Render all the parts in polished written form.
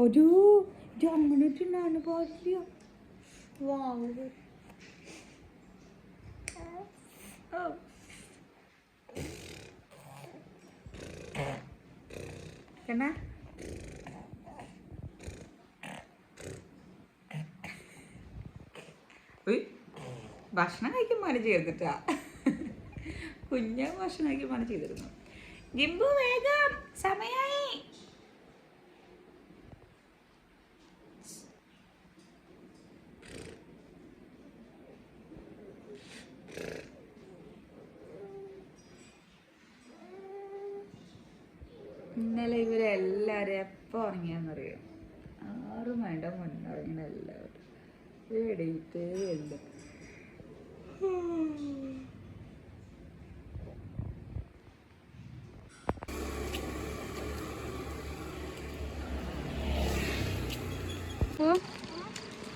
ഒരു ഇത് അങ്ങനെ തിന്നാണ് പാടില്ല. വാവ് എന്നാ ഭക്ഷണം കഴിക്കുമ്പോൾ ചെയ്തിട്ടാ കുഞ്ഞ ഭക്ഷണം കഴിക്കുമ്പോൾ ചെയ്തിരുന്നു. ജിംബു വേഗം സമയായി. ഇന്നലെ ഇവരെല്ലാവരും എപ്പോൾ ഉറങ്ങിയാന്നറിയാം? 6 മണിയുടെ മുന്നേ ഉറങ്ങിയ എല്ലാവരും എടീറ്റേ ഇല്ല.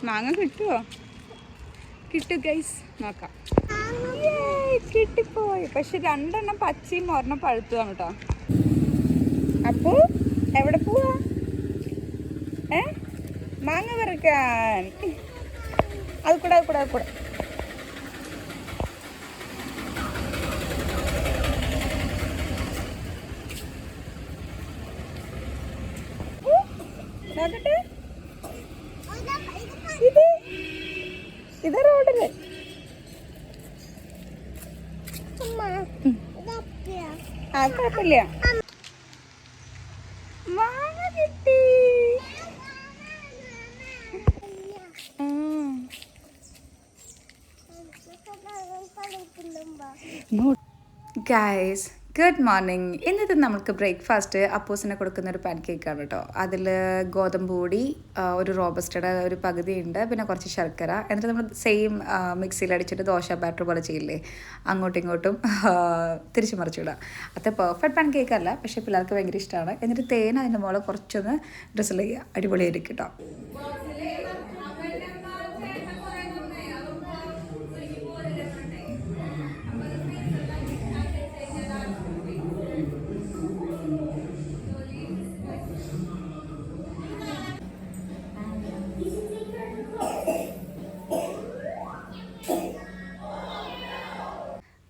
മാങ്ങ കിട്ടുമോ? കിട്ടും ഗൈസ്, നോക്കാം. കിട്ടിപ്പോയി. പക്ഷെ 2 പച്ചയും 1 പഴുത്തതാണ് കേട്ടോ. അപ്പോ എവിടെ പോവാ? മാങ്ങ പറിക്കാൻ. അത് കൂടെ നോക്കട്ടെ. ഇത് റോഡില് കുഴപ്പമില്ല. മാങ്ങ കിട്ടി. Guys good morning. ഇന്നത്തെ നമുക്ക് ബ്രേക്ക്ഫാസ്റ്റ് അപ്പൂസിനെ കൊടുക്കുന്ന ഒരു പാൻ കേക്കാണ് കേട്ടോ. അതിൽ ഗോതമ്പ് പൊടി, ഒരു റോബസ്റ്റയുടെ ഒരു പകുതി ഉണ്ട്, പിന്നെ കുറച്ച് ശർക്കര. എന്നിട്ട് നമ്മൾ സെയിം മിക്സിയിൽ അടിച്ചിട്ട് ദോശ ബാറ്റർ പോലെ ചെയ്യില്ലേ, അങ്ങോട്ടും ഇങ്ങോട്ടും തിരിച്ചു മറിച്ചിടുക. അത്ര പെർഫെക്റ്റ് പാൻ കേക്കല്ല, പക്ഷേ പിള്ളേർക്ക് ഭയങ്കര ഇഷ്ടമാണ്. എന്നിട്ട് തേൻ അതിൻ്റെ മുകളിൽ കുറച്ചൊന്ന് ഡ്രിസിൽ ചെയ്യുക. അടിപൊളിയായിരിക്കും കേട്ടോ.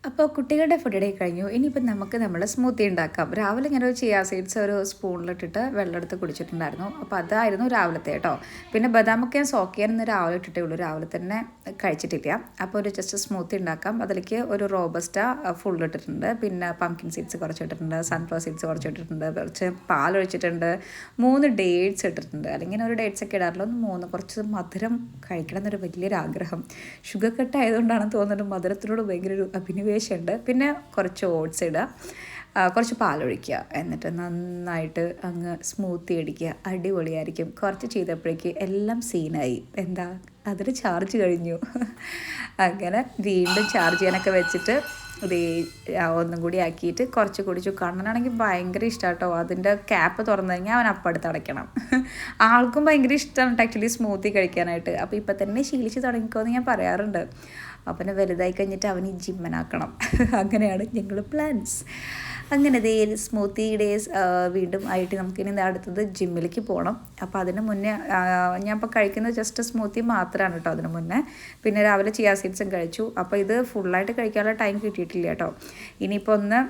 അപ്പോൾ കുട്ടികളുടെ ഫുഡ് ഡേ കഴിഞ്ഞു. ഇനിയിപ്പോൾ നമുക്ക് നമ്മൾ സ്മൂത്തി ഉണ്ടാക്കാം. രാവിലെ ഞാൻ ഒരു ചിയാ സീഡ്സ് ഒരു സ്പൂണിലിട്ടിട്ട് വെള്ളം എടുത്ത് കുടിച്ചിട്ടുണ്ടായിരുന്നു. അപ്പോൾ അതായിരുന്നു രാവിലത്തെ കേട്ടോ. പിന്നെ ബദാമൊക്കെ ഞാൻ സോക്ക് ചെയ്യാൻ ഇന്ന് രാവിലെ ഇട്ടിട്ടേ ഉള്ളൂ, രാവിലെ തന്നെ കഴിച്ചിട്ടില്ല. അപ്പോൾ ഒരു ജസ്റ്റ് സ്മൂത്തി ഉണ്ടാക്കാം. അതിലേക്ക് ഒരു റോബസ്റ്റ ഫുൾ ഇട്ടിട്ടുണ്ട്, പിന്നെ പംകിൻ സീഡ്സ് കുറച്ച് ഇട്ടിട്ടുണ്ട്, സൺഫ്ലവർ സീഡ്സ് കുറച്ച് ഇട്ടിട്ടുണ്ട്, കുറച്ച് പാലൊഴിച്ചിട്ടുണ്ട്, 3 ഡേറ്റ്സ് ഇട്ടിട്ടുണ്ട്. അല്ലെങ്കിൽ ഒരു ഡേറ്റ്സ് ഒക്കെ ഇടാറില്ല, 3 കുറച്ച് മധുരം കഴിക്കണം എന്നൊരു വലിയൊരു ആഗ്രഹം. ഷുഗർ കട്ട് ആയതുകൊണ്ടാണെന്ന് തോന്നുന്നത് മധുരത്തിനോട് ഭയങ്കര ഒരു അഭിനിവേശമുണ്ട്. പിന്നെ കുറച്ച് ഓട്സ് ഇടുക, കുറച്ച് പാലൊഴിക്കുക, എന്നിട്ട് നന്നായിട്ട് അങ്ങ് സ്മൂത്തി അടിക്കുക. അടിപൊളിയായിരിക്കും. കുറച്ച് ചെയ്തപ്പോഴേക്ക് എല്ലാം സീനായി. എന്താ, അതിന് ചാർജ് കഴിഞ്ഞു. അങ്ങനെ വീണ്ടും ചാർജ് ചെയ്യാനൊക്കെ വെച്ചിട്ട് ഇതേ ഒന്നും കൂടി ആക്കിയിട്ട് കുറച്ച് കുടിച്ചു. കണ്ണനാണെങ്കിൽ ഭയങ്കര ഇഷ്ടമാണ് കേട്ടോ. അതിൻ്റെ ക്യാപ്പ് തുറന്നു കഴിഞ്ഞാൽ അവൻ അപ്പം അടുത്ത് അടയ്ക്കണം. ആൾക്കും ഭയങ്കര ഇഷ്ടമാണ് ആക്ച്വലി സ്മൂത്തി കഴിക്കാനായിട്ട്. അപ്പോൾ ഇപ്പം തന്നെ ശീലിച്ച് തുടങ്ങിക്കോന്ന് ഞാൻ പറയാറുണ്ട്. അവനെ വലുതായി കഴിഞ്ഞിട്ട് അവന് ജിമ്മനാക്കണം. അങ്ങനെയാണ് ഞങ്ങൾ പ്ലാൻസ്. അങ്ങനെ ദേ സ്മൂത്തി ഡേയ്സ് വീണ്ടും ആയിട്ട് നമുക്കിനി അടുത്തത് ജിമ്മിലേക്ക് പോകണം. അപ്പോൾ അതിന് മുന്നേ ഞാൻ ഇപ്പോൾ കഴിക്കുന്നത് ജസ്റ്റ് സ്മൂത്തി മാത്രമാണ് കേട്ടോ. അതിന് മുന്നേ പിന്നെ രാവിലെ ചിയാ സീഡ്സും കഴിച്ചു. അപ്പോൾ ഇത് ഫുള്ളായിട്ട് കഴിക്കാനുള്ള ടൈം കിട്ടിയിട്ടില്ല കേട്ടോ. ഇനിയിപ്പോൾ ഒന്ന്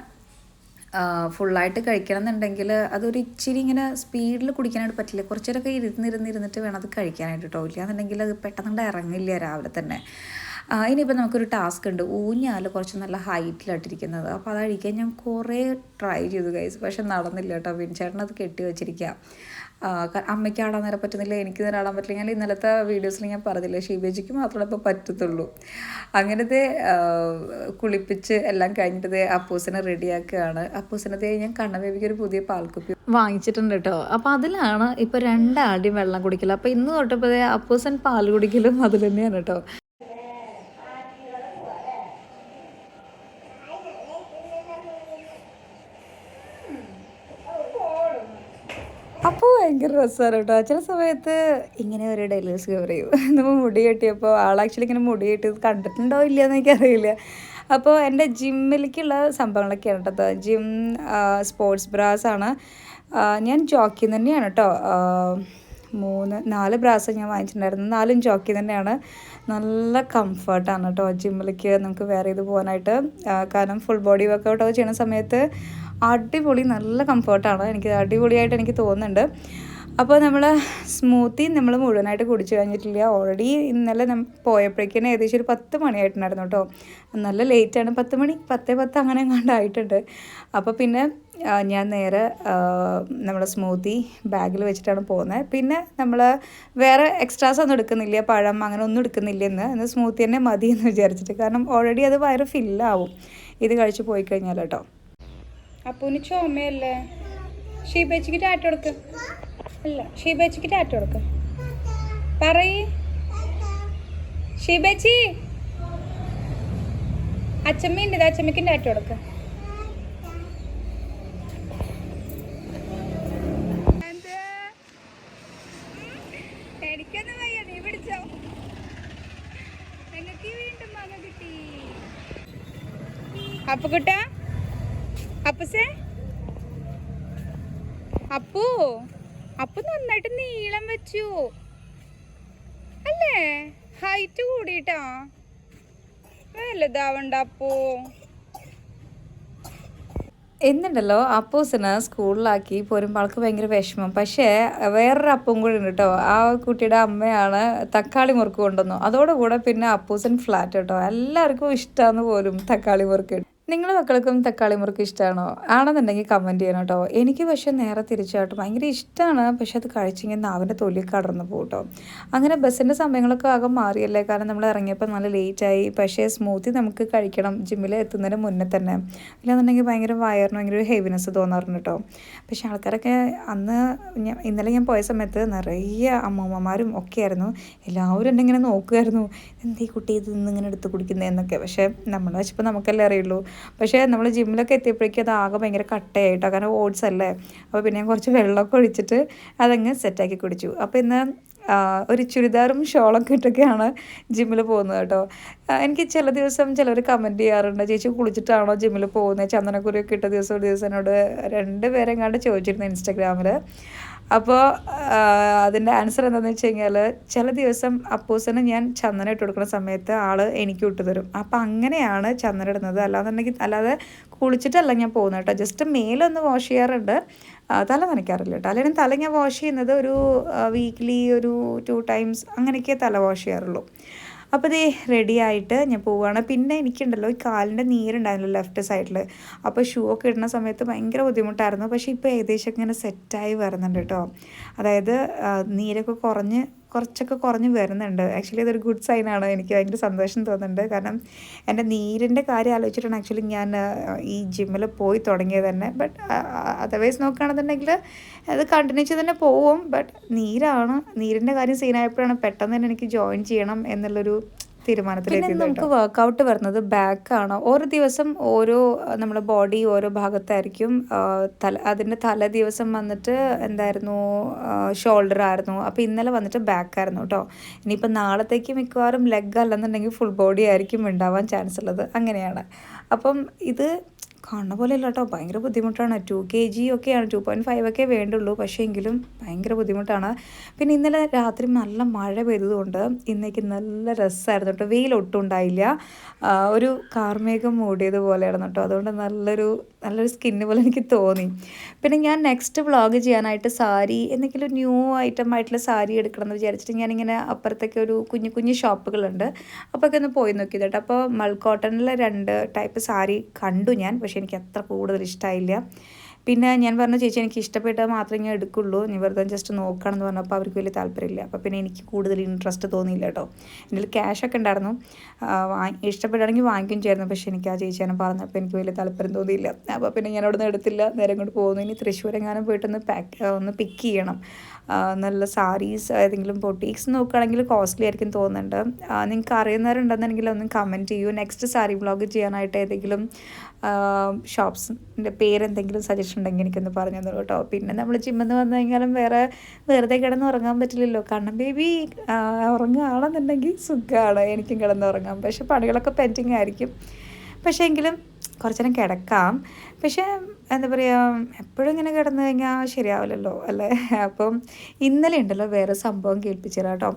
ഫുള്ളായിട്ട് കഴിക്കണം എന്നുണ്ടെങ്കിൽ അതൊരു ഇച്ചിരി ഇങ്ങനെ സ്പീഡിൽ കുടിക്കാനായിട്ട് പറ്റില്ല. കുറച്ച് നേരമൊക്കെ ഇരുന്നിട്ട് വേണം അത് കഴിക്കാനായിട്ട് കേട്ടോ. ഇല്ലാന്നുണ്ടെങ്കിൽ അത് പെട്ടെന്ന് ഇറങ്ങില്ല രാവിലെ തന്നെ. ഇനിയിപ്പോൾ നമുക്കൊരു ടാസ്ക് ഉണ്ട്. ഊഞ്ഞാൽ കുറച്ച് നല്ല ഹൈറ്റിലായിട്ടിരിക്കുന്നത്. അപ്പോൾ അതഴിക്കാൻ ഞാൻ കുറേ ട്രൈ ചെയ്തു ഗൈസ്, പക്ഷെ നടന്നില്ല കേട്ടോ. വിൻചേട്ടൻ അത് കെട്ടി വെച്ചിരിക്കുക. അമ്മയ്ക്ക് ആടാൻ നേരം പറ്റുന്നില്ല, എനിക്ക് നേരം ആടാൻ പറ്റില്ല. ഞാൻ ഇന്നലത്തെ വീഡിയോസിൽ ഞാൻ പറഞ്ഞില്ലേ, ഷീബേജിക്ക് മാത്രമേ ഇപ്പോൾ പറ്റത്തുള്ളൂ. അങ്ങനത്തെ കുളിപ്പിച്ച് എല്ലാം കഴിഞ്ഞിട്ട് അപ്പൂസിനെ റെഡിയാക്കുകയാണ്. അപ്പൂസിനത് ഞാൻ കണ്ണബേബിക്ക് ഒരു പുതിയ പാൽക്കുപ്പി വാങ്ങിച്ചിട്ടുണ്ട് കേട്ടോ. അപ്പോൾ അതിലാണ് ഇപ്പോൾ 2 ആടിയും വെള്ളം കുടിക്കൽ. അപ്പോൾ ഇന്ന് തൊട്ടപ്പോൾ അപ്പൂസൻ പാൽ കുടിക്കലും അതിൽ തന്നെയാണ് കേട്ടോ. അപ്പോൾ ഭയങ്കര രസമാണ് കേട്ടോ. ചില സമയത്ത് ഇങ്ങനെ ഒരു ഡയലോഗ്സ് കവർ ചെയ്യും. നമ്മൾ മുടി കെട്ടിയപ്പോൾ ആക്ച്വലി ഇങ്ങനെ മുടി കെട്ടിയത് കണ്ടിട്ടുണ്ടോ ഇല്ലയെന്ന് എനിക്കറിയില്ല. അപ്പോൾ എൻ്റെ ജിമ്മിലേക്കുള്ള സംഭവങ്ങളൊക്കെയാണ് കേട്ടോ. ജിം സ്പോർട്സ് ബ്രാസ് ആണ്. ഞാൻ ജോക്കിന്ന് തന്നെയാണ് കേട്ടോ നാല് ബ്രാസ് ഞാൻ വാങ്ങിച്ചിട്ടുണ്ടായിരുന്നു. 4 ജോക്കി തന്നെയാണ്. നല്ല കംഫർട്ടാണ് കേട്ടോ ജിമ്മിലേക്ക് നമുക്ക് വേറെ ചെയ്ത് പോകാനായിട്ട്. കാരണം ഫുൾ ബോഡി വർക്കൗട്ടൊക്കെ ചെയ്യുന്ന സമയത്ത് അടിപൊളി നല്ല കംഫർട്ടാണ്. അടിപൊളിയായിട്ട് എനിക്ക് തോന്നുന്നുണ്ട്. അപ്പോൾ നമ്മൾ സ്മൂത്തി നമ്മൾ മുഴുവനായിട്ട് കുടിച്ചു കഴിഞ്ഞിട്ടില്ല. ഓൾറെഡി ഇന്നലെ പോയപ്പോഴേക്കും ഏകദേശം ഒരു 10 മണിയായിട്ടുണ്ടായിരുന്നു കേട്ടോ. നല്ല ലേറ്റാണ്, 10 മണി 10:10 അങ്ങനെ എങ്ങാണ്ടായിട്ടുണ്ട്. അപ്പോൾ പിന്നെ ഞാൻ നേരെ നമ്മൾ സ്മൂത്തി ബാഗിൽ വെച്ചിട്ടാണ് പോകുന്നത്. പിന്നെ നമ്മൾ വേറെ എക്സ്ട്രാസ് ഒന്നും എടുക്കുന്നില്ല, പഴം അങ്ങനെ ഒന്നും എടുക്കുന്നില്ല. ഇന്ന് സ്മൂത്തി തന്നെ മതി എന്ന് വിചാരിച്ചിട്ട്. കാരണം ഓൾറെഡി അത് വയറ് ഫില്ലാവും ഇത് കഴിച്ച് പോയി കഴിഞ്ഞാൽ കേട്ടോ. അപ്പൂന് ചുമയല്ലേ? ഷീബേച്ചിക്ക് ടാറ്റ കൊടുക്ക്. അല്ല, ഷീബേച്ചിക്ക് ടാറ്റ കൊടുക്ക്. പറയ് ഷീബേച്ചി. അച്ചമ്മയുണ്ട്, അച്ചമ്മയ്ക്കും ടാറ്റ കൊടുക്ക്. എനിക്കൊന്നും വയ്യ, നീ പിടിച്ചോ. നിങ്ങൾക്ക് വീണ്ടും മാങ്ങ കിട്ടി. അപ്പു കുട്ടാ, അപ്പുസേ, അപ്പു നന്നായിട്ട് നീളം വെച്ചു അല്ലേ? ഹൈറ്റ് കൂടിയിട്ടാ വലുതാവണ്ട അപ്പു. എന്നുണ്ടല്ലോ അപ്പൂസിനെ സ്കൂളിലാക്കി പോരുമ്പോൾ ആൾക്ക് ഭയങ്കര വിഷമം. പക്ഷേ വേറൊരു അപ്പം കൂടി ഉണ്ട് കേട്ടോ. ആ കുട്ടിയുടെ അമ്മയാണ് തക്കാളി മുറുക്ക് കൊണ്ടുവന്നു. അതോടുകൂടെ പിന്നെ അപ്പൂസൻ ഫ്ലാറ്റ് കേട്ടോ. എല്ലാവർക്കും ഇഷ്ടമാണെന്ന് പോലും തക്കാളി മുറുക്ക്. നിങ്ങളുടെ മക്കൾക്കും തക്കാളി മുറുക്ക് ഇഷ്ടമാണോ? ആണെന്നുണ്ടെങ്കിൽ കമൻറ്റ് ചെയ്യണം കേട്ടോ. എനിക്ക് പക്ഷേ നേരെ തിരിച്ചായിട്ട് ഭയങ്കര ഇഷ്ടമാണ്. പക്ഷെ അത് കഴിച്ചെങ്കിൽ നാവിൻ്റെ തൊലി കടന്നു പോകും കേട്ടോ. അങ്ങനെ ബസ്സിൻ്റെ സമയങ്ങളൊക്കെ ആകെ മാറിയല്ലേ. കാരണം നമ്മൾ ഇറങ്ങിയപ്പോൾ നല്ല ലേറ്റായി. പക്ഷേ സ്മൂത്തി നമുക്ക് കഴിക്കണം ജിമ്മിൽ എത്തുന്നതിന് മുന്നേ തന്നെ. ഇല്ലാന്നുണ്ടെങ്കിൽ ഭയങ്കര വയറിന് ഭയങ്കര ഒരു ഹെവിനെസ് തോന്നാറുണ്ട് കേട്ടോ. പക്ഷേ ആൾക്കാരൊക്കെ ഇന്നലെ ഞാൻ പോയ സമയത്ത് നിറയെ അമ്മൂമ്മമാരും ഒക്കെ ആയിരുന്നു. എല്ലാവരും എന്നെ ഇങ്ങനെ നോക്കുമായിരുന്നു, എന്തീ കുട്ടി ഇത് ഇന്നിങ്ങനെ എടുത്ത് കുടിക്കുന്നതെന്നൊക്കെ. പക്ഷേ നമ്മുടെ വെച്ചപ്പോൾ നമുക്കല്ലേ അറിയുള്ളൂ. പക്ഷേ നമ്മൾ ജിമ്മിലൊക്കെ എത്തിയപ്പോഴേക്കും അത് ആകെ ഭയങ്കര കട്ടയായിട്ടോ. കാരണം ഓട്സ് അല്ലേ. അപ്പോൾ പിന്നെ ഞാൻ കുറച്ച് വെള്ളമൊക്കെ ഒഴിച്ചിട്ട് അതങ്ങ് സെറ്റാക്കി കുടിച്ചു. അപ്പോൾ ഇന്ന് ഒരു ചുരിദാറും ഷോളൊക്കെ ഇട്ടൊക്കെയാണ് ജിമ്മിൽ പോകുന്നത് കേട്ടോ. എനിക്ക് ചില ദിവസം ചിലർ കമൻറ്റ് ചെയ്യാറുണ്ട്, ചേച്ചി കുളിച്ചിട്ടാണോ ജിമ്മിൽ പോകുന്നത്? ചന്ദനക്കുരിയൊക്കെ ഇട്ട ദിവസം ഒരു ദിവസം എന്നോട് 2 പേരെങ്ങാണ്ട് ചോദിച്ചിരുന്നു ഇൻസ്റ്റാഗ്രാമിൽ. അപ്പോൾ അതിൻ്റെ ആൻസർ എന്താണെന്ന് വെച്ച് കഴിഞ്ഞാൽ, ചില ദിവസം അപ്പൂസിന് ഞാൻ ചന്ദനം ഇട്ട് കൊടുക്കുന്ന സമയത്ത് ആൾ എനിക്ക് ഇട്ട് തരും. അപ്പോൾ അങ്ങനെയാണ് ചന്ദനം ഇടുന്നത്. അല്ലാതെ കുളിച്ചിട്ടല്ല ഞാൻ പോകുന്നത് കേട്ടോ. ജസ്റ്റ് മേലൊന്ന് വാഷ് ചെയ്യാറുണ്ട്, തല നനയ്ക്കാറില്ല കേട്ടോ. അല്ലെങ്കിൽ തല ഞാൻ വാഷ് ചെയ്യുന്നത് ഒരു വീക്ക്ലി ഒരു 2 ടൈംസ് അങ്ങനെയൊക്കെ തല വാഷ് ചെയ്യാറുള്ളൂ. അപ്പോൾ ഇതേ റെഡി ആയിട്ട് ഞാൻ പോവുകയാണ്. പിന്നെ എനിക്കുണ്ടല്ലോ ഈ കാലിൻ്റെ നീരുണ്ടായിരുന്നല്ലോ ലെഫ്റ്റ് സൈഡിൽ. അപ്പോൾ ഷൂ ഒക്കെ ഇടുന്ന സമയത്ത് ഭയങ്കര ബുദ്ധിമുട്ടായിരുന്നു. പക്ഷേ ഇപ്പോൾ ഏകദേശം ഇങ്ങനെ സെറ്റായി വരുന്നുണ്ട് കേട്ടോ. അതായത് നീരൊക്കെ കുറച്ചൊക്കെ കുറഞ്ഞ് വരുന്നുണ്ട്. ആക്ച്വലി അതൊരു ഗുഡ് സൈനാണ്. എനിക്ക് ഭയങ്കര സന്തോഷം തോന്നുന്നുണ്ട്. കാരണം എൻ്റെ നീരിൻ്റെ കാര്യം ആലോചിച്ചിട്ടാണ് ആക്ച്വലി ഞാൻ ഈ ജിമ്മിൽ പോയി തുടങ്ങിയത് തന്നെ. ബട്ട് അതർവൈസ് നോക്കുകയാണെന്നുണ്ടെങ്കിൽ അത് കണ്ടിന്യൂ ചെയ്ത് തന്നെ പോവും. ബട്ട് നീരിൻ്റെ കാര്യം സീനായപ്പോഴാണ് പെട്ടെന്ന് തന്നെ എനിക്ക് ജോയിൻ ചെയ്യണം എന്നുള്ളൊരു തീരുമാനത്തിലെത്തി. നമുക്ക് വർക്കൗട്ട് വരുന്നത് ബാക്കാണ്. ഓരോ ദിവസം നമ്മുടെ ബോഡി ഓരോ ഭാഗത്തായിരിക്കും. അതിൻ്റെ തല ദിവസം വന്നിട്ട് എന്തായിരുന്നു, ഷോൾഡർ ആയിരുന്നു. അപ്പോൾ ഇന്നലെ വന്നിട്ട് ബാക്കായിരുന്നു കേട്ടോ. ഇനിയിപ്പോൾ നാളത്തേക്ക് മിക്കവാറും ലെഗ് അല്ലെന്നുണ്ടെങ്കിൽ ഫുൾ ബോഡി ആയിരിക്കും ഉണ്ടാവാൻ ചാൻസ് ഉള്ളത്. അങ്ങനെയാണ്. അപ്പം ഇത് കാണുന്ന പോലെ അല്ല കേട്ടോ, ഭയങ്കര ബുദ്ധിമുട്ടാണ്. 2 kg ഒക്കെയാണ്, 2.5 ഒക്കെ വേണ്ടുള്ളൂ. പക്ഷേ എങ്കിലും ഭയങ്കര ബുദ്ധിമുട്ടാണ്. പിന്നെ ഇന്നലെ രാത്രി നല്ല മഴ പെയ്തതുകൊണ്ട് ഇന്നേക്ക് നല്ല രസമായിരുന്നു കേട്ടോ. വെയിലൊട്ടും ഉണ്ടായില്ല, ഒരു കാർമേഘം മൂടിയതുപോലെയായിരുന്നു കേട്ടോ. അതുകൊണ്ട് നല്ലൊരു സ്കിന്ന് പോലെ എനിക്ക് തോന്നി. പിന്നെ ഞാൻ നെക്സ്റ്റ് വ്ളോഗ് ചെയ്യാനായിട്ട് സാരി എന്തെങ്കിലും ന്യൂ ഐറ്റം ആയിട്ടുള്ള സാരി എടുക്കണം എന്ന് വിചാരിച്ചിട്ട് ഞാനിങ്ങനെ അപ്പുറത്തൊക്കെ ഒരു കുഞ്ഞു ഷോപ്പുകളുണ്ട്, അപ്പോൾ ഒക്കെ ഒന്ന് പോയി നോക്കിയത് കേട്ടോ. അപ്പോൾ മൾക്കോട്ടണിലെ 2 ടൈപ്പ് സാരി കണ്ടു ഞാൻ. പക്ഷേ എനിക്ക് അത്ര കൂടുതൽ ഇഷ്ടമായില്ല. പിന്നെ ഞാൻ പറഞ്ഞു, ചേച്ചി എനിക്ക് ഇഷ്ടപ്പെട്ടാൽ മാത്രമേ ഞാൻ എടുക്കുള്ളൂ, നീ വെറുതെ ജസ്റ്റ് നോക്കുകയാണെന്ന് പറഞ്ഞപ്പോൾ അവർക്ക് വലിയ താല്പര്യമില്ല. അപ്പോൾ പിന്നെ എനിക്ക് കൂടുതൽ ഇൻട്രസ്റ്റ് തോന്നിയില്ല കേട്ടോ. എൻ്റെ ക്യാഷൊക്കെ ഉണ്ടായിരുന്നു, ഇഷ്ടപ്പെടുകയാണെങ്കിൽ വാങ്ങിക്കും ചെയ്യായിരുന്നു. പക്ഷേ എനിക്ക് ആ ചേച്ചിയാണ് പറഞ്ഞപ്പോൾ എനിക്ക് വലിയ താല്പര്യം തോന്നിയില്ല. അപ്പോൾ പിന്നെ ഞാൻ അവിടെ നിന്ന് എടുത്തില്ല, നേരെ കൊണ്ട് പോകുന്നു. ഇനി തൃശ്ശൂരെങ്ങാനും പോയിട്ടൊന്ന് ഒന്ന് പിക്ക് ചെയ്യണം. നല്ല സാരീസ് ഏതെങ്കിലും ബൊട്ടീക്സ് നോക്കുകയാണെങ്കിൽ കോസ്റ്റ്ലി ആയിരിക്കും തോന്നുന്നുണ്ട്. നിങ്ങൾക്ക് അറിയുന്നവരുണ്ടെന്നുണ്ടെങ്കിൽ ഒന്ന് കമൻറ്റ് ചെയ്യൂ. നെക്സ്റ്റ് സാരി വ്ളോഗ് ചെയ്യാനായിട്ട് ഏതെങ്കിലും ഷോപ്സിൻ്റെ പേരെന്തെങ്കിലും സജഷൻ ഉണ്ടെങ്കിൽ എനിക്കൊന്ന് പറഞ്ഞു തന്നു കേട്ടോ. പിന്നെ നമ്മൾ ജിമ്മെന്ന് വന്നു കഴിഞ്ഞാലും വെറുതെ കിടന്ന് ഉറങ്ങാൻ പറ്റില്ലല്ലോ. കണ്ണൻ ബേബി ഉറങ്ങുകയാണെന്നുണ്ടെങ്കിൽ സുഖമാണ്, എനിക്കും കിടന്ന് ഉറങ്ങാം. പക്ഷേ പണികളൊക്കെ പെൻഡിങ് ആയിരിക്കും. പക്ഷേ എങ്കിലും കുറച്ച് നേരം കിടക്കാം. പക്ഷേ എന്താ പറയുക, എപ്പോഴും ഇങ്ങനെ കിടന്നു കഴിഞ്ഞാൽ ശരിയാവില്ലല്ലോ അല്ലേ. അപ്പം ഇന്നലെ ഉണ്ടല്ലോ വേറെ സംഭവം കേൾപ്പിച്ചു തരാം കേട്ടോ,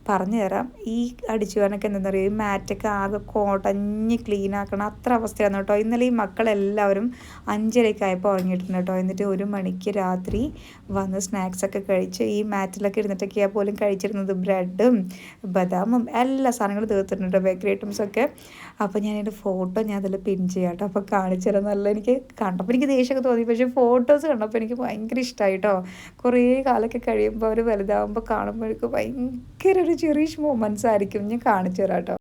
പറഞ്ഞു തരാം. ഈ അടിച്ചു വാരാനൊക്കെ എന്താ പറയുക, ഈ മാറ്റൊക്കെ ആകെ കുടഞ്ഞ് ക്ലീൻ ആക്കണം, അത്ര അവസ്ഥയാണ് കേട്ടോ. ഇന്നലെ ഈ മക്കളെല്ലാവരും 5:30 ആയപ്പോൾ ഉറങ്ങിയിട്ടുണ്ട് കേട്ടോ. എന്നിട്ട് 1 മണിക്ക് രാത്രി വന്ന് സ്നാക്സൊക്കെ കഴിച്ച് ഈ മാറ്റിലൊക്കെ ഇരുന്നിട്ടൊക്കെയാണ് പോലും കഴിച്ചിരുന്നത്. ബ്രെഡും ബദാമും എല്ലാ സാധനങ്ങളും തീർത്തിട്ടുണ്ട്, ബേക്കറി ഐറ്റംസൊക്കെ. അപ്പോൾ ഞാനതിൻ്റെ ഫോട്ടോ ഞാൻ അതിൽ പിൻ ചെയ്യാം കേട്ടോ, അപ്പോൾ കാണിച്ചു തരാം. നല്ല എനിക്ക് കണ്ടപ്പോൾ എനിക്ക് ദേഷ്യമൊക്കെ തോന്നി, പക്ഷേ ഫോട്ടോസ് കണ്ടപ്പോൾ എനിക്ക് ഭയങ്കര ഇഷ്ടമായി കേട്ടോ. കുറേ കാലമൊക്കെ കഴിയുമ്പോൾ അവർ വലുതാകുമ്പോൾ കാണുമ്പോഴേക്കും ഭയങ്കര ഒരു ചെറിയ മൊമെൻറ്റ്സ് ആയിരിക്കും. ഞാൻ കാണിച്ചു തരാം കേട്ടോ.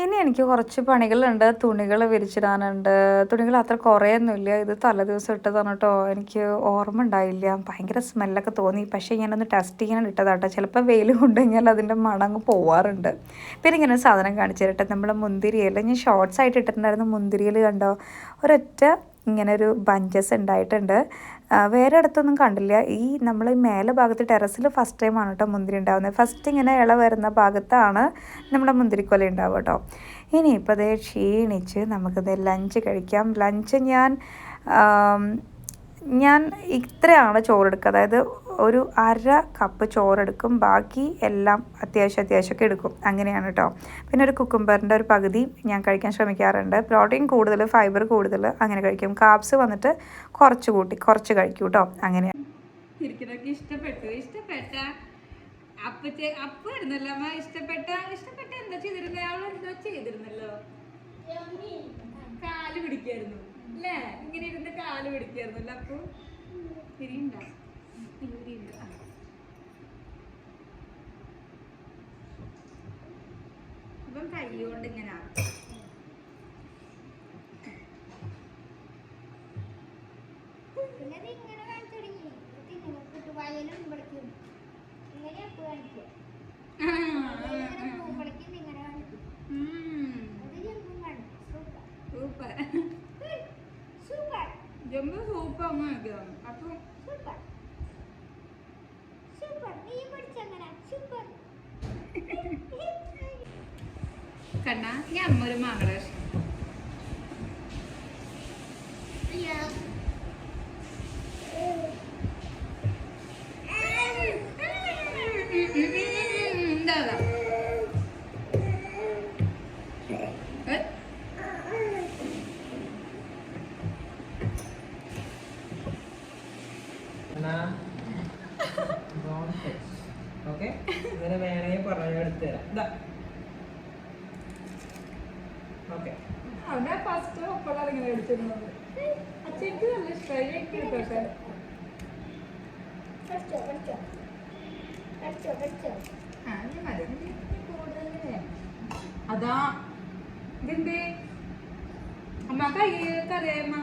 ഇനി എനിക്ക് കുറച്ച് പണികളുണ്ട്. തുണികൾ വിരിച്ചിടാനുണ്ട്. തുണികൾ അത്ര കുറേയൊന്നുമില്ല, ഇത് തലേദിവസം ഇട്ടതാണ് കേട്ടോ. എനിക്ക് ഓർമ്മ ഉണ്ടായില്ല, ഭയങ്കര സ്മെല്ലൊക്കെ തോന്നി. പക്ഷേ ഞാനൊന്ന് ടെസ്റ്റ് ചെയ്യാൻ ഇട്ടതാട്ടോ. ചിലപ്പോൾ വെയിൽ കൊണ്ടുകഴിഞ്ഞാൽ അതിൻ്റെ മണങ്ങ് പോവാറുണ്ട്. പിന്നെ ഇങ്ങനെ സാധനം കാണിച്ചു തരട്ടെ. നമ്മൾ മുന്തിരിയിൽ ഞാൻ ഷോർട്സ് ആയിട്ട് ഇട്ടിട്ടുണ്ടായിരുന്നു. മുന്തിരിയിൽ കണ്ടോ ഒരൊറ്റ ഇങ്ങനൊരു ബഞ്ചസ് ഉണ്ടായിട്ടുണ്ട്. വേറെ ഇടത്തൊന്നും കണ്ടില്ല. ഈ നമ്മൾ മേലെ ഭാഗത്ത് ടെറസിൽ ഫസ്റ്റ് ടൈമാണ് കേട്ടോ മുന്തിരി ഉണ്ടാകുന്നത്. ഫസ്റ്റ് ഇങ്ങനെ ഇള വരുന്ന ഭാഗത്താണ് നമ്മുടെ മുന്തിരിക്കൊല ഉണ്ടാവുക കേട്ടോ. ഇനിയിപ്പോൾ അതേ ക്ഷീണിച്ച് നമുക്കത് ലഞ്ച് കഴിക്കാം. ലഞ്ച് ഞാൻ ഇത്രയാണ് ചോറെടുക്കുക. അതായത് ഒരു 1/2 കപ്പ് ചോറെടുക്കും, ബാക്കി എല്ലാം അത്യാവശ്യമൊക്കെ എടുക്കും. അങ്ങനെയാണ് കേട്ടോ. പിന്നെ ഒരു കുക്കുംബറിൻ്റെ ഒരു പകുതി ഞാൻ കഴിക്കാൻ ശ്രമിക്കാറുണ്ട്. പ്രോട്ടീൻ കൂടുതൽ, ഫൈബർ കൂടുതൽ, അങ്ങനെ കഴിക്കും. കാർബ്സ് വന്നിട്ട് കുറച്ച് കഴിക്കും കേട്ടോ. അങ്ങനെയാണ്. ഇഷ്ടപ്പെട്ട ചെയ്തിരുന്നല്ലോ, കാല് പിടിക്കായിരുന്നു അല്ലേ, ഇങ്ങനെ ഇരുന്ന് കാല് പിടിക്കായിരുന്നല്ലോ. അപ്പോൾ തിരിയുണ്ടോ? അപ്പം കൈ കൊണ്ട് ഇങ്ങനെ ആക്കും. ജമ്പ് സൂപ്പ് അങ്ങനെയൊക്കെയാണ്. അപ്പം കണ്ണാ ഞാൻ അമ്മ ഒരു മാങ്ങ എന്താ ഓക്കെ, ഇങ്ങനെ വേണമെങ്കിൽ പറഞ്ഞു എടുത്തു തരാം. ഓക്കെ, അവനെ ഫസ്റ്റ് ഒപ്പളാണ് ഇങ്ങനെ എടുത്തിരുന്നത്. അച്ഛക്ക് നല്ല ഇഷ്ടമായി. എനിക്ക് എടുത്തോട്ടെ. അതാ ഇതെന്തേ അമ്മ കൈ കറിയായമ്മ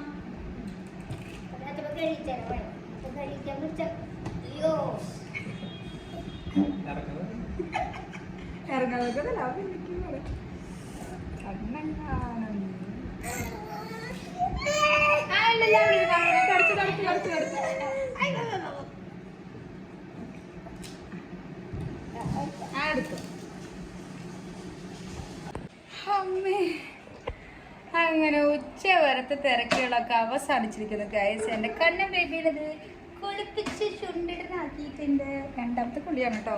ഇറങ്ങാതൊക്കെ അമ്മേ. അങ്ങനെ ഉച്ച വരത്തെ തിരക്കുകളൊക്കെ അവസാനിച്ചിരിക്കുന്നു ഗൈസ്. എൻ്റെ കണ്ണൻ ബേബിയുടേത് കുളിപ്പിച്ച് ചുണ്ടിടനാക്കിയിട്ടുണ്ട്. 2ാമത്തെ കുളിയാണ് കേട്ടോ.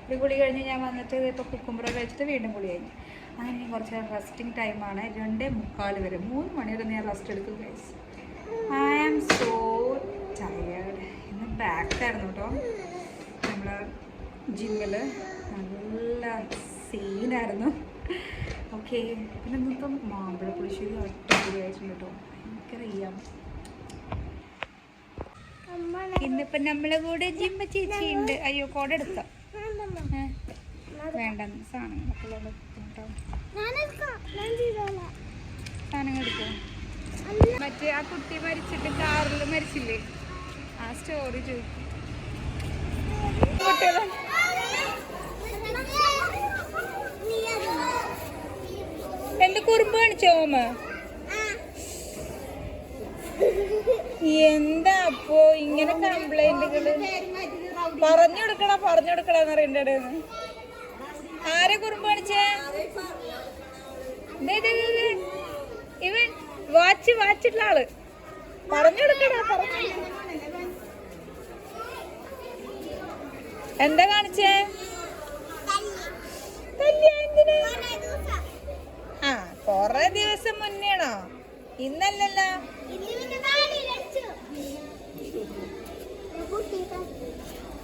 ഒരു കുളി കഴിഞ്ഞ് ഞാൻ വന്നിട്ട് ഇപ്പോൾ കുക്കുംബർ കഴിച്ചിട്ട് വീണ്ടും കുളി കഴിഞ്ഞു. അങ്ങനെ കുറച്ച് റെസ്റ്റിംഗ് ടൈമാണ്. 2:45 വരെ, 3 മണി വരെ ഞാൻ റെസ്റ്റ് എടുക്കും guys. I am so tired. ഇന്ന് ബാക്കായിരുന്നു കേട്ടോ. നമ്മൾ ജിമ്മിൽ നല്ല സീനായിരുന്നു. ഓക്കെ, പിന്നെ ഇന്നിപ്പം മാമ്പഴ പുളിശ്ശേരി അടിപൊളി ആയിട്ടുണ്ട് കേട്ടോ. ഭയങ്കര ചെയ്യാം. ഇന്നിപ്പം നമ്മളെ കൂടെ ജിമ്മ ചേച്ചി ഉണ്ട്. അയ്യോ കോട എടുത്തോ? വേണ്ട, സാധനങ്ങളൊക്കെ സാധനങ്ങൾ എടുത്തോ. മറ്റേ ആ കുട്ടി മരിച്ചിട്ട് കാറിൽ മരിച്ചില്ലേ, ആ സ്റ്റോറി ചോദിക്കും. എന്റെ കുറുമ്പ് കാണിച്ചോ ഓമ? എന്താ അപ്പോ ഇങ്ങനെ കംപ്ലൈന്റുകള്? പറഞ്ഞു കൊടുക്കണെന്ന് അറിയണ്ടേ? ആരെ കുറുമ്പ് കാണിച്ചേ? ഇവൻ വാച്ചിട്ടുള്ള ആള് പറഞ്ഞു കൊടുക്കടാ. എന്താ കാണിച്ചേ? ആ കൊറേ ദിവസം മുന്നേണോ? ഇന്നല്ലല്ലോ.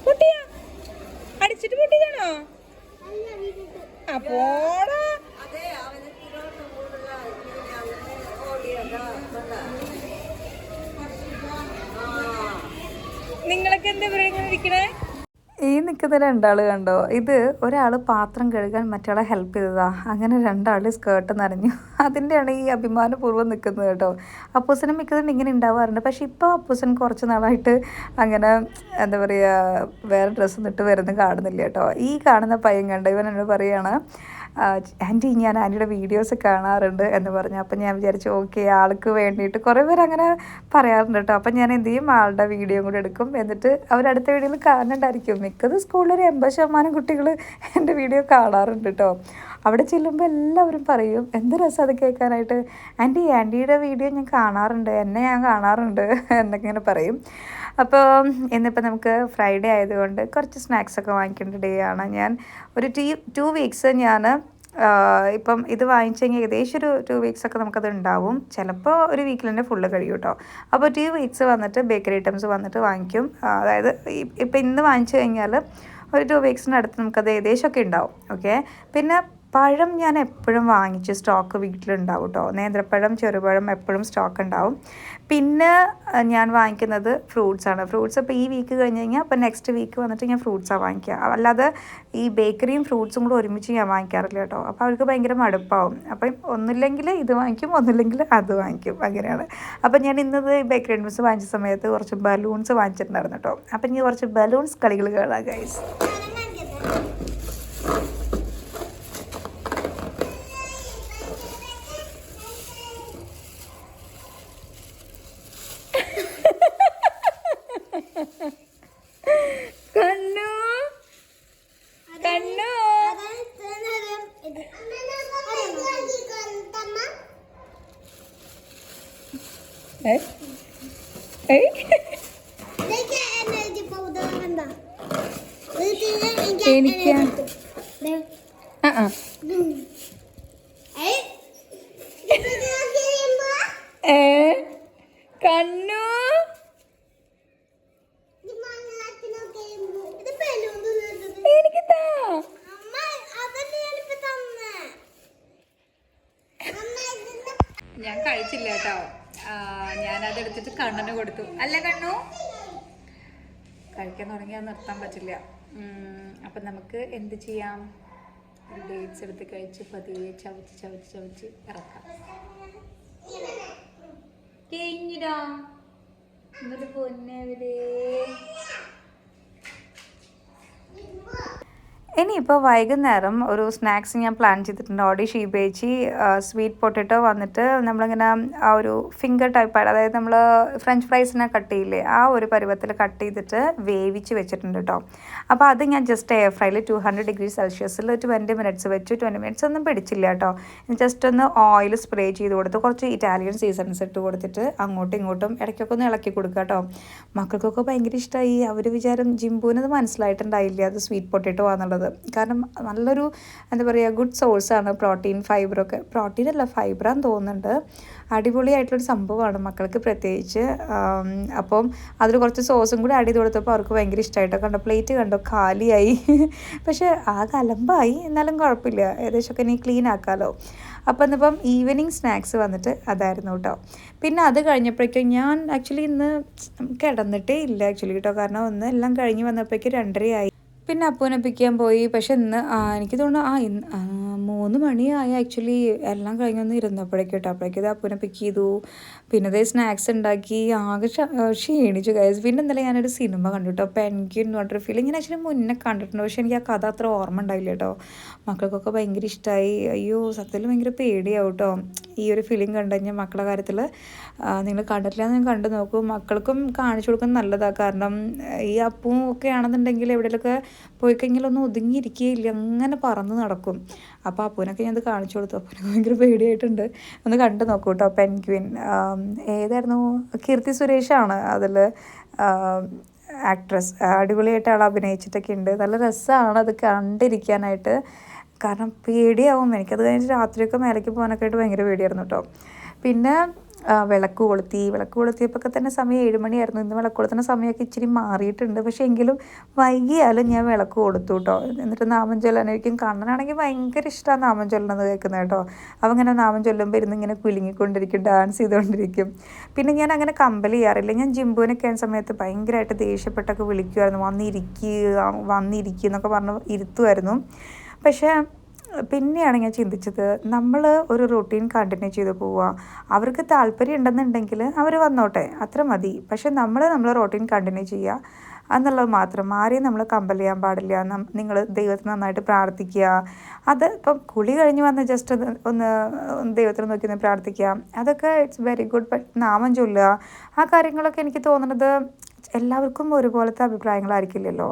പൊട്ടിയാ? അടിച്ചിട്ട് പൊട്ടിയതാണോ? ആ പോടാ. നിങ്ങളൊക്കെ എന്താ ഇരിക്കണേ? ഈ നിൽക്കുന്ന രണ്ടാൾ കണ്ടോ? ഇത് ഒരാൾ പാത്രം കഴുകാൻ മറ്റയാളെ ഹെൽപ്പ് ചെയ്തതാ. അങ്ങനെ രണ്ടാൾ സ്കേർട്ട് നനഞ്ഞു. അതിൻ്റെയാണ് ഈ അഭിമാനപൂർവ്വം നിൽക്കുന്നത് കേട്ടോ. അപ്പൂസനും മിക്കതും ഇങ്ങനെ ഉണ്ടാവാറുണ്ട്. പക്ഷെ ഇപ്പോൾ അപ്പൂസൻ കുറച്ച് നാളായിട്ട് അങ്ങനെ എന്താ പറയുക വേറെ ഡ്രസ്സ് ഇട്ട് വരുന്നത് കാണുന്നില്ല കേട്ടോ. ഈ കാണുന്ന പയ്യൻ കണ്ടോ, ഇവൻ എന്നോട് പറയുകയാണ്, ആൻറ്റി ഞാൻ ആൻറ്റിയുടെ വീഡിയോസ് കാണാറുണ്ട് എന്ന് പറഞ്ഞു. അപ്പം ഞാൻ വിചാരിച്ചു ഓക്കെ ആൾക്ക് വേണ്ടിയിട്ട് കുറേ പേര് അങ്ങനെ പറയാറുണ്ട് കേട്ടോ. അപ്പം ഞാൻ എന്ത് ചെയ്യും, ആളുടെ വീഡിയോ കൂടെ എടുക്കും. എന്നിട്ട് അവരടുത്ത വീഡിയോയിൽ കാണുന്നുണ്ടായിരിക്കും. മിക്കത് സ്കൂളിലൊരു 80% കുട്ടികൾ എൻ്റെ വീഡിയോ കാണാറുണ്ട് കേട്ടോ. അവിടെ ചെല്ലുമ്പോൾ എല്ലാവരും പറയും എന്ത് രസം അത് കേൾക്കാനായിട്ട്, ആൻറ്റിയുടെ വീഡിയോ ഞാൻ കാണാറുണ്ട്, എന്നെ ഞാൻ കാണാറുണ്ട് എന്നൊക്കെ ഇങ്ങനെ പറയും. അപ്പോൾ ഇന്നിപ്പോൾ നമുക്ക് ഫ്രൈഡേ ആയതുകൊണ്ട് കുറച്ച് സ്നാക്സൊക്കെ വാങ്ങിക്കേണ്ട ഡേ ആണ്. ഞാൻ ഒരു 2 വീക്സ് ഞാൻ ഇപ്പം ഇത് വാങ്ങിച്ചു കഴിഞ്ഞാൽ ഏകദേശം ഒരു 2 വീക്സൊക്കെ നമുക്കത് ഉണ്ടാവും. ചിലപ്പോൾ ഒരു വീക്കിൽ തന്നെ ഫുള്ള് കഴിയും കേട്ടോ. അപ്പോൾ 2 വീക്സ് വന്നിട്ട് ബേക്കറി ഐറ്റംസ് വന്നിട്ട് വാങ്ങിക്കും. അതായത് ഇപ്പം ഇന്ന് വാങ്ങിച്ചു കഴിഞ്ഞാൽ ഒരു 2 വീക്സിനടുത്ത് നമുക്കത് ഏകദേശമൊക്കെ ഉണ്ടാവും. ഓക്കെ. പിന്നെ പഴം ഞാൻ എപ്പോഴും വാങ്ങിച്ച് സ്റ്റോക്ക് വീട്ടിലുണ്ടാവും കേട്ടോ. നേന്ത്രപ്പഴം, ചെറുപഴം എപ്പോഴും സ്റ്റോക്ക് ഉണ്ടാവും. പിന്നെ ഞാൻ വാങ്ങിക്കുന്നത് ഫ്രൂട്ട്സാണ്. ഫ്രൂട്ട്സ് ഇപ്പോൾ ഈ വീക്ക് കഴിഞ്ഞ് കഴിഞ്ഞാൽ അപ്പോൾ നെക്സ്റ്റ് വീക്ക് വന്നിട്ട് ഞാൻ ഫ്രൂട്ട്സാണ് വാങ്ങിക്കുക. അല്ലാതെ ഈ ബേക്കറിയും ഫ്രൂട്ട്സും കൂടെ ഒരുമിച്ച് ഞാൻ വാങ്ങിക്കാറില്ല കേട്ടോ. അപ്പോൾ അവർക്ക് ഭയങ്കര മടുപ്പാവും. അപ്പം ഒന്നുമില്ലെങ്കിൽ ഇത് വാങ്ങിക്കും, ഒന്നുമില്ലെങ്കിൽ അത് വാങ്ങിക്കും, അങ്ങനെയാണ്. അപ്പം ഞാൻ ഇന്നത് ബേക്കറി ഐറ്റംസ് വാങ്ങിച്ച സമയത്ത് കുറച്ച് ബലൂൺസ് വാങ്ങിച്ചിട്ടുണ്ടായിരുന്നു കേട്ടോ. അപ്പം ഇനി കുറച്ച് ബലൂൺസ് കളികൾ കാണാം ഗൈസ്. എനിക്ക് കണ്ണു എനിക്ക് താ. ഞാൻ കഴിച്ചില്ല കേട്ടോ. ഞാനതെടുത്തിട്ട് കണ്ണന് കൊടുത്തു. അല്ല കണ്ണു കഴിക്കാൻ തുടങ്ങിയാൽ നിർത്താൻ പറ്റില്ല. അപ്പം നമുക്ക് എന്ത് ചെയ്യാം, ഒരു ഡേറ്റ്സ് എടുത്ത് കഴിച്ച് പതിയെ ചവച്ച് ഇറക്കാം. കഴിഞ്ഞിടാ എന്നിട്ട് പൊന്നവരേ. ഇനിയിപ്പോൾ വൈകുന്നേരം ഒരു സ്നാക്സ് ഞാൻ പ്ലാൻ ചെയ്തിട്ടുണ്ട്. ഓടി ഷീബേച്ചി സ്വീറ്റ് പൊട്ടറ്റോ വന്നിട്ട് നമ്മളിങ്ങനെ ആ ഒരു ഫിംഗർ ടൈപ്പ്, അതായത് നമ്മൾ ഫ്രഞ്ച് ഫ്രൈസിനെ കട്ട് ചെയ്യില്ലേ, ആ ഒരു പരുവത്തിൽ കട്ട് ചെയ്തിട്ട് വേവിച്ച് വെച്ചിട്ടുണ്ട് കേട്ടോ. അപ്പോൾ അത് ഞാൻ ജസ്റ്റ് എയർ ഫ്രൈയിൽ 200 ഡിഗ്രി സെൽഷ്യസിൽ 20 മിനിറ്റ്സ് വെച്ചു. 20 മിനിറ്റ്സ് ഒന്നും പിടിച്ചില്ല കേട്ടോ. ജസ്റ്റ് ഒന്ന് ഓയിൽ സ്പ്രേ ചെയ്ത് കൊടുത്ത് കുറച്ച് ഇറ്റാലിയൻ സീസൺസ് ഇട്ട് കൊടുത്തിട്ട് അങ്ങോട്ടും ഇങ്ങോട്ടും ഇടയ്ക്കൊക്കെ ഒന്ന് ഇളക്കി കൊടുക്കുക കേട്ടോ. മക്കൾക്കൊക്കെ ഭയങ്കര ഇഷ്ടമായി. അവർ വിചാരം ജിംബുവിനത് മനസ്സിലായിട്ടുണ്ടായില്ല അത് സ്വീറ്റ് പൊട്ടറ്റോ ആണെന്നുള്ളത്. കാരണം നല്ലൊരു എന്താ പറയുക ഗുഡ് സോഴ്സാണ് പ്രോട്ടീൻ, ഫൈബറൊക്കെ. പ്രോട്ടീനല്ല ഫൈബറാന്ന് തോന്നുന്നുണ്ട്. അടിപൊളിയായിട്ടുള്ളൊരു സംഭവമാണ് മക്കൾക്ക് പ്രത്യേകിച്ച്. അപ്പം അതിൽ കുറച്ച് സോസും കൂടി ആഡ് ചെയ്ത് കൊടുത്തപ്പോൾ അവർക്ക് ഭയങ്കര ഇഷ്ടമായിട്ടോ. കണ്ടോ പ്ലേറ്റ് കണ്ടോ കാലിയായി. പക്ഷേ ആകെ അലമ്പായി, എന്നാലും കുഴപ്പമില്ല, ഏകദേശമൊക്കെ ഇനി ക്ലീൻ ആക്കാമല്ലോ. അപ്പം ഇന്നിപ്പം ഈവനിങ് സ്നാക്സ് വന്നിട്ട് അതായിരുന്നു കേട്ടോ. പിന്നെ അത് കഴിഞ്ഞപ്പോഴേക്കും ഞാൻ ആക്ച്വലി ഇന്ന് കിടന്നിട്ടേ ഇല്ല ആക്ച്വലി കേട്ടോ. കാരണം ഒന്ന് എല്ലാം കഴിഞ്ഞ് വന്നപ്പോഴേക്കും 2:30 ആയി. പിന്നെ അപ്പൂനെ പിക്കാൻ പോയി. പക്ഷെ ഇന്ന് എനിക്ക് തോന്നുന്നു ഇന്ന് 3 മണിയായി ആക്ച്വലി എല്ലാം കഴിഞ്ഞൊന്ന് ഇരുന്നപ്പോഴേക്കും കേട്ടോ. അപ്പോഴേക്കും ഇത് അപ്പൂനെ പിക്ക് ചെയ്തു. പിന്നെ അതേ സ്നാക്സ് ഉണ്ടാക്കി. ആകെ ക്ഷീണിച്ചു ഗൈസ്. പിന്നെ ഇന്നലെ ഞാനൊരു സിനിമ കണ്ടു കേട്ടോ, പെൻഗ്വിൻ എന്ന് പറഞ്ഞൊരു ഫിലിം. ഇങ്ങനെ ആക്ച്വലി മുന്നേ കണ്ടിട്ടുണ്ട്, പക്ഷെ എനിക്ക് ആ കഥ അത്ര ഓർമ്മ ഉണ്ടായില്ല കേട്ടോ. മക്കൾക്കൊക്കെ ഭയങ്കര ഇഷ്ടമായി. അയ്യോ സത്യത്തിൽ ഭയങ്കര പേടിയാവും കേട്ടോ ഈ ഒരു ഫിലിം കണ്ടു കഴിഞ്ഞാൽ മക്കളുടെ കാര്യത്തിൽ. നിങ്ങൾ കണ്ടിട്ടില്ല എന്ന് ഞാൻ കണ്ടു നോക്കൂ. മക്കൾക്കും കാണിച്ചു കൊടുക്കുന്നത് നല്ലതാണ്. കാരണം ഈ അപ്പും ഒക്കെ ആണെന്നുണ്ടെങ്കിൽ എവിടെയെങ്കിലുമൊക്കെ പോയി കഴിഞ്ഞാൽ ഒന്നും ഒതുങ്ങിയിരിക്കുകയില്ല, അങ്ങനെ പറന്ന് നടക്കും. അപ്പോൾ അപ്പൂനൊക്കെ ഞാനത് കാണിച്ചു കൊടുത്തു. അപ്പൂനൊക്കെ ഭയങ്കര പേടിയായിട്ടുണ്ട്. ഒന്ന് കണ്ടു നോക്കൂ കേട്ടോ പെൻഗ്വിൻ. ഏതായിരുന്നു, കീർത്തി സുരേഷാണ് അതിൽ ആക്ട്രസ്. അടിപൊളിയായിട്ട് ആൾ അഭിനയിച്ചിട്ടൊക്കെ ഉണ്ട്. നല്ല രസമാണ് അത് കണ്ടിരിക്കാനായിട്ട്. കാരണം പേടിയാവും. എനിക്കത് കഴിഞ്ഞിട്ട് രാത്രിയൊക്കെ മേലേക്ക് പോകാനൊക്കെ ആയിട്ട് ഭയങ്കര പേടിയായിരുന്നു കേട്ടോ. പിന്നെ വിളക്ക് കൊളുത്തിയപ്പോൾ തന്നെ സമയം 7 മണിയായിരുന്നു. ഇന്ന് വിളക്ക് കൊളുത്തുന്ന സമയമൊക്കെ ഇച്ചിരി മാറിയിട്ടുണ്ട്. പക്ഷേ എങ്കിലും വൈകിയാലും ഞാൻ വിളക്ക് കൊടുത്തു കേട്ടോ. എന്നിട്ട് നാമം ചൊല്ലാനായിരിക്കും. കണ്ണനാണെങ്കിൽ ഭയങ്കര ഇഷ്ടമാണ് നാമം ചൊല്ലണത് കേൾക്കുന്നത് കേട്ടോ. അവ ഇങ്ങനെ നാമം ചൊല്ലുമ്പോൾ ഇരുന്ന് ഇങ്ങനെ കുലുങ്ങിക്കൊണ്ടിരിക്കും, ഡാൻസ് ചെയ്തുകൊണ്ടിരിക്കും. പിന്നെ ഞാൻ അങ്ങനെ കമ്പൽ ചെയ്യാറില്ല. ഞാൻ ജിംബുവിനൊക്കെ ആയ സമയത്ത് ഭയങ്കരമായിട്ട് ദേഷ്യപ്പെട്ടൊക്കെ വിളിക്കുമായിരുന്നു, വന്നിരിക്കുക എന്നൊക്കെ പറഞ്ഞ് ഇരുത്തുമായിരുന്നു. പക്ഷേ പിന്നെയാണ് ഞാൻ ചിന്തിച്ചത്, നമ്മൾ ഒരു റൂട്ടീൻ കണ്ടിന്യൂ ചെയ്ത് പോവുക. അവർക്ക് താല്പര്യം ഉണ്ടെന്നുണ്ടെങ്കിൽ അവർ വന്നോട്ടെ, അത്ര മതി. പക്ഷെ നമ്മൾ റൂട്ടീൻ കണ്ടിന്യൂ ചെയ്യുക എന്നുള്ളത് മാത്രം. ആരെയും നമ്മൾ കമ്പൽ ചെയ്യാൻ പാടില്ല. നിങ്ങൾ ദൈവത്തിന് നന്നായിട്ട് പ്രാർത്ഥിക്കുക. അത് ഇപ്പം കുളി കഴിഞ്ഞ് വന്ന് ജസ്റ്റ് ഒന്ന് ദൈവത്തിന് നോക്കി ഒന്ന് പ്രാർത്ഥിക്കുക, അതൊക്കെ ഇറ്റ്സ് വെരി ഗുഡ്. ബട്ട് നാമം ചൊല്ലുക, ആ കാര്യങ്ങളൊക്കെ എനിക്ക് തോന്നുന്നത് എല്ലാവർക്കും ഒരുപോലത്തെ അഭിപ്രായങ്ങളായിരിക്കില്ലല്ലോ.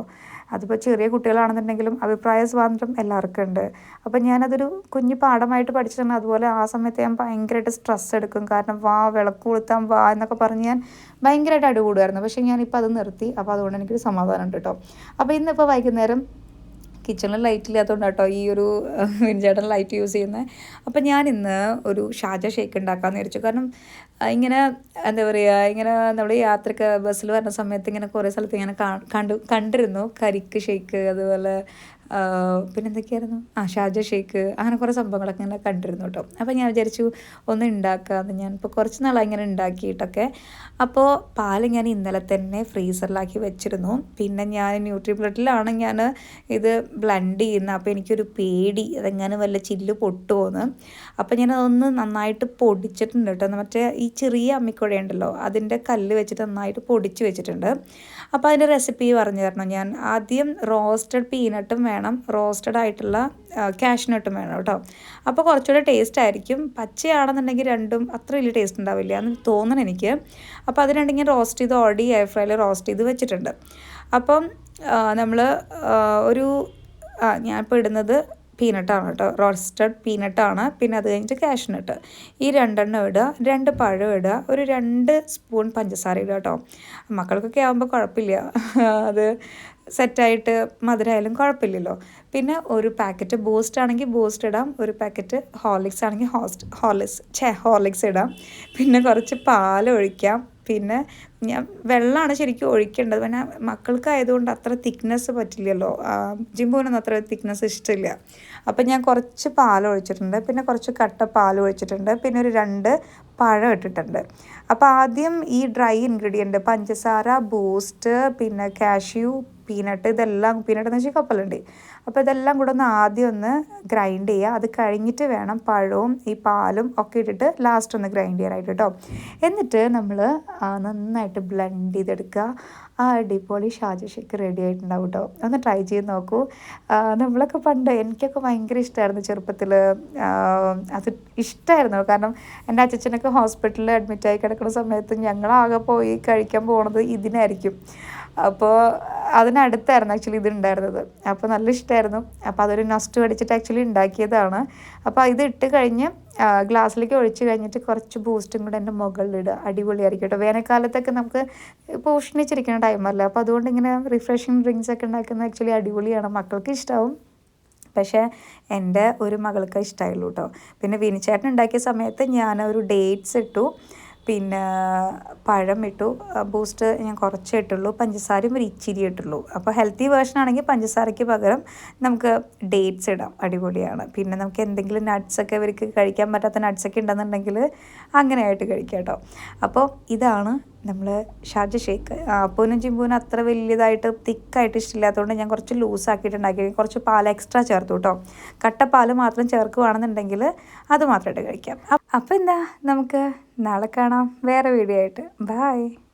അതിപ്പോൾ ചെറിയ കുട്ടികളാണെന്നുണ്ടെങ്കിലും അഭിപ്രായ സ്വാതന്ത്ര്യം എല്ലാവർക്കും ഉണ്ട്. അപ്പം ഞാനതൊരു കുഞ്ഞു പാഠമായിട്ട് പഠിച്ചിട്ടുണ്ട്. അതുപോലെ ആ സമയത്ത് ഞാൻ ഭയങ്കരമായിട്ട് സ്ട്രെസ് എടുക്കും. കാരണം വിളക്ക് കൊളുത്താൻ എന്നൊക്കെ പറഞ്ഞ് ഞാൻ ഭയങ്കരമായിട്ട് അടികൂടുമായിരുന്നു. പക്ഷേ ഞാനിപ്പോൾ അത് നിർത്തി. അപ്പോൾ അതുകൊണ്ട് എനിക്കൊരു സമാധാനം ഉണ്ട് കേട്ടോ. അപ്പോൾ ഇന്നിപ്പോൾ വൈകുന്നേരം കിച്ചണിൽ ലൈറ്റ് ഇല്ലാത്തതുകൊണ്ട് കേട്ടോ ഈ ഒരു വിൻചേട്ടൻ ലൈറ്റ് യൂസ് ചെയ്യുന്നത്. അപ്പം ഞാൻ ഇന്ന് ഒരു ഷാജ ഷേക്ക് ഉണ്ടാക്കാമെന്ന് വിചാരിച്ചു. കാരണം ഇങ്ങനെ എന്താ പറയുക, ഇങ്ങനെ നമ്മൾ യാത്രയ്ക്ക് ബസ്സിൽ വരുന്ന സമയത്ത് ഇങ്ങനെ കുറേ സ്ഥലത്ത് ഇങ്ങനെ കണ്ടിരുന്നു കരിക്ക് ഷേക്ക്, അതുപോലെ പിന്നെ എന്തൊക്കെയായിരുന്നു, ഷാജ ഷേക്ക്, അങ്ങനെ കുറേ സംഭവങ്ങളൊക്കെ ഇങ്ങനെ കണ്ടിരുന്നു കേട്ടോ. അപ്പോൾ ഞാൻ വിചാരിച്ചു ഒന്ന് ഉണ്ടാക്കാമെന്ന്. ഞാനിപ്പോൾ കുറച്ച് നാളായി ഇങ്ങനെ ഉണ്ടാക്കിയിട്ടൊക്കെ. അപ്പോൾ പാൽ ഞാൻ ഇന്നലെ തന്നെ ഫ്രീസറിലാക്കി വെച്ചിരുന്നു. പിന്നെ ഞാൻ ന്യൂട്രി ബ്ലഡിലാണ് ഞാൻ ഇത് ബ്ലെൻഡ് ചെയ്യുന്നത്. അപ്പോൾ എനിക്കൊരു പേടി, അതെങ്ങനെ വല്ല ചില്ല് പൊട്ടുമോയെന്ന്. അപ്പോൾ ഞാനതൊന്ന് നന്നായിട്ട് പൊടിച്ചിട്ടുണ്ട് കേട്ടോ. മറ്റേ ഈ ചെറിയ അമ്മിക്കുഴയുണ്ടല്ലോ, അതിൻ്റെ കല്ല് വെച്ചിട്ട് നന്നായിട്ട് പൊടിച്ച് വെച്ചിട്ടുണ്ട്. അപ്പോൾ അതിൻ്റെ റെസിപ്പി പറഞ്ഞു തരണം. ഞാൻ ആദ്യം റോസ്റ്റഡ് പീനട്ടും വേണം, റോസ്റ്റഡ് ആയിട്ടുള്ള കാഷ്നട്ടും വേണം കേട്ടോ. അപ്പോൾ കുറച്ചുകൂടെ ടേസ്റ്റ് ആയിരിക്കും. പച്ചയാണെന്നുണ്ടെങ്കിൽ രണ്ടും അത്ര വലിയ ടേസ്റ്റ് ഉണ്ടാവില്ല എന്ന് തോന്നണം എനിക്ക്. അപ്പോൾ അത് രണ്ടും ഞാൻ റോസ്റ്റ് ചെയ്ത് ഓൾറെഡി എയർ ഫ്രൈയിൽ റോസ്റ്റ് ചെയ്ത് വെച്ചിട്ടുണ്ട്. അപ്പം നമ്മൾ ഞാനിപ്പോൾ ഇടുന്നത് പീനട്ടാണ് കേട്ടോ, റോസ്റ്റഡ് പീനട്ടാണ്. പിന്നെ അത് കഴിഞ്ഞിട്ട് കാഷ്നട്ട്, ഈ 2 ഇടുക, 2 പഴം ഇടുക, ഒരു 2 സ്പൂൺ പഞ്ചസാര ഇടുക കേട്ടോ. മക്കൾക്കൊക്കെ ആകുമ്പോൾ കുഴപ്പമില്ല, അത് സെറ്റായിട്ട് മധുരമായാലും കുഴപ്പമില്ലല്ലോ. പിന്നെ ഒരു പാക്കറ്റ് ബൂസ്റ്റ് ആണെങ്കിൽ ബൂസ്റ്റ് ഇടാം, ഒരു പാക്കറ്റ് ഹോർലിക്സ് ആണെങ്കിൽ ഹോർലിക്സ് ഇടാം. പിന്നെ കുറച്ച് പാൽ ഒഴിക്കാം. പിന്നെ ഞാൻ വെള്ളമാണ് ശരിക്കും ഒഴിക്കേണ്ടത്. പിന്നെ മക്കൾക്കായതുകൊണ്ട് അത്ര തിക്നെസ് പറ്റില്ലല്ലോ, ജിംബുവിനൊന്നും അത്ര തിക്നെസ് ഇഷ്ടമില്ല. അപ്പം ഞാൻ കുറച്ച് പാൽ ഒഴിച്ചിട്ടുണ്ട്, പിന്നെ കുറച്ച് കട്ട പാൽ ഒഴിച്ചിട്ടുണ്ട്, പിന്നെ ഒരു 2 പഴം ഇട്ടിട്ടുണ്ട്. അപ്പോൾ ആദ്യം ഈ ഡ്രൈ ഇൻഗ്രീഡിയൻറ്റ് പഞ്ചസാര, ബൂസ്റ്റ്, പിന്നെ കാഷ്യൂ, പീനട്ട് എന്ന് വെച്ചാൽ കപ്പലുണ്ട്. അപ്പോൾ ഇതെല്ലാം കൂടെ ആദ്യം ഒന്ന് ഗ്രൈൻഡ് ചെയ്യുക. അത് കഴിഞ്ഞിട്ട് വേണം പഴവും ഈ പാലും ഒക്കെ ഇട്ടിട്ട് ലാസ്റ്റ് ഒന്ന് ഗ്രൈൻഡ് ചെയ്യാനായിട്ട് കേട്ടോ. എന്നിട്ട് നമ്മൾ നന്നായിട്ട് ബ്ലെൻഡ് ചെയ്തെടുക്കുക. അടിപൊളി ഷാജ ഷേക്ക് റെഡി ആയിട്ടുണ്ടാവും കേട്ടോ. ഒന്ന് ട്രൈ ചെയ്ത് നോക്കൂ. നമ്മളൊക്കെ എനിക്കൊക്കെ ഭയങ്കര ഇഷ്ടമായിരുന്നു ചെറുപ്പത്തിൽ. അത് ഇഷ്ടമായിരുന്നു. കാരണം എൻ്റെ അച്ഛനൊക്കെ ഹോസ്പിറ്റലിൽ അഡ്മിറ്റായി കിടക്കുന്ന സമയത്ത് ഞങ്ങളാകെ പോയി കഴിക്കാൻ പോകുന്നത് ഇതിനായിരിക്കും. അപ്പോൾ അതിനടുത്തായിരുന്നു ആക്ച്വലി ഇത് ഉണ്ടായിരുന്നത്. അപ്പോൾ നല്ല ഇഷ്ടമായിരുന്നു. അപ്പോൾ അതൊരു നസ്റ്റ് അടിച്ചിട്ട് ആക്ച്വലി ഉണ്ടാക്കിയതാണ്. അപ്പോൾ ഇത് ഇട്ട് കഴിഞ്ഞ് ഗ്ലാസ്സിലേക്ക് ഒഴിച്ച് കഴിഞ്ഞിട്ട് കുറച്ച് ബൂസ്റ്റും കൂടെ എൻ്റെ മുകളിലിടുക. അടിപൊളിയായിരിക്കും കേട്ടോ. വേനൽക്കാലത്തൊക്കെ നമുക്ക് ഇപ്പോൾ ഉഷ്ണിച്ചിരിക്കുന്ന ടൈമല്ല, അപ്പോൾ അതുകൊണ്ട് ഇങ്ങനെ റിഫ്രഷിങ് ഡ്രിങ്ക്സ് ഒക്കെ ഉണ്ടാക്കുന്നത് ആക്ച്വലി അടിപൊളിയാണ്. മക്കൾക്ക് ഇഷ്ടമാവും, പക്ഷേ എൻ്റെ ഒരു മകൾക്ക് ഇഷ്ടമായുള്ളൂ കേട്ടോ. പിന്നെ വിനിച്ചേട്ടൻ ഉണ്ടാക്കിയ സമയത്ത് ഞാനൊരു ഡേറ്റ്സ് ഇട്ടു, പിന്നെ പഴം ഇട്ടു, ബൂസ്റ്റ് ഞാൻ കുറച്ചേ ഇട്ടുള്ളൂ, പഞ്ചസാരയും ഒരു ഇച്ചിരി ഇട്ടുള്ളൂ. അപ്പോൾ ഹെൽത്തി വേർഷൻ ആണെങ്കിൽ പഞ്ചസാരയ്ക്ക് പകരം നമുക്ക് ഡേറ്റ്സ് ഇടാം, അടിപൊളിയാണ്. പിന്നെ നമുക്ക് എന്തെങ്കിലും നട്ട്സൊക്കെ ഇവർക്ക് കഴിക്കാൻ പറ്റാത്ത നട്ട്സൊക്കെ ഉണ്ടെന്നുണ്ടെങ്കിൽ അങ്ങനെയായിട്ട് കഴിക്കാം കേട്ടോ. അപ്പോൾ ഇതാണ് നമ്മൾ ഷാർജ ഷേക്ക് അപ്പൂനും ചിമ്പൂനും അത്ര വലിയതായിട്ട് തിക്കായിട്ട് ഇഷ്ടമില്ലാത്തതുകൊണ്ട് ഞാൻ കുറച്ച് ലൂസാക്കിയിട്ടുണ്ടാക്കി കുറച്ച് പാൽ എക്സ്ട്രാ ചേർത്തു കേട്ടോ. കട്ടപ്പാൽ മാത്രം ചേർക്കുകയാണെന്നുണ്ടെങ്കിൽ അത് മാത്രമായിട്ട് കഴിക്കാം. അപ്പോൾ എന്താ, നമുക്ക് നാളെ കാണാം വേറെ വീഡിയോ ആയിട്ട്. ബായ്.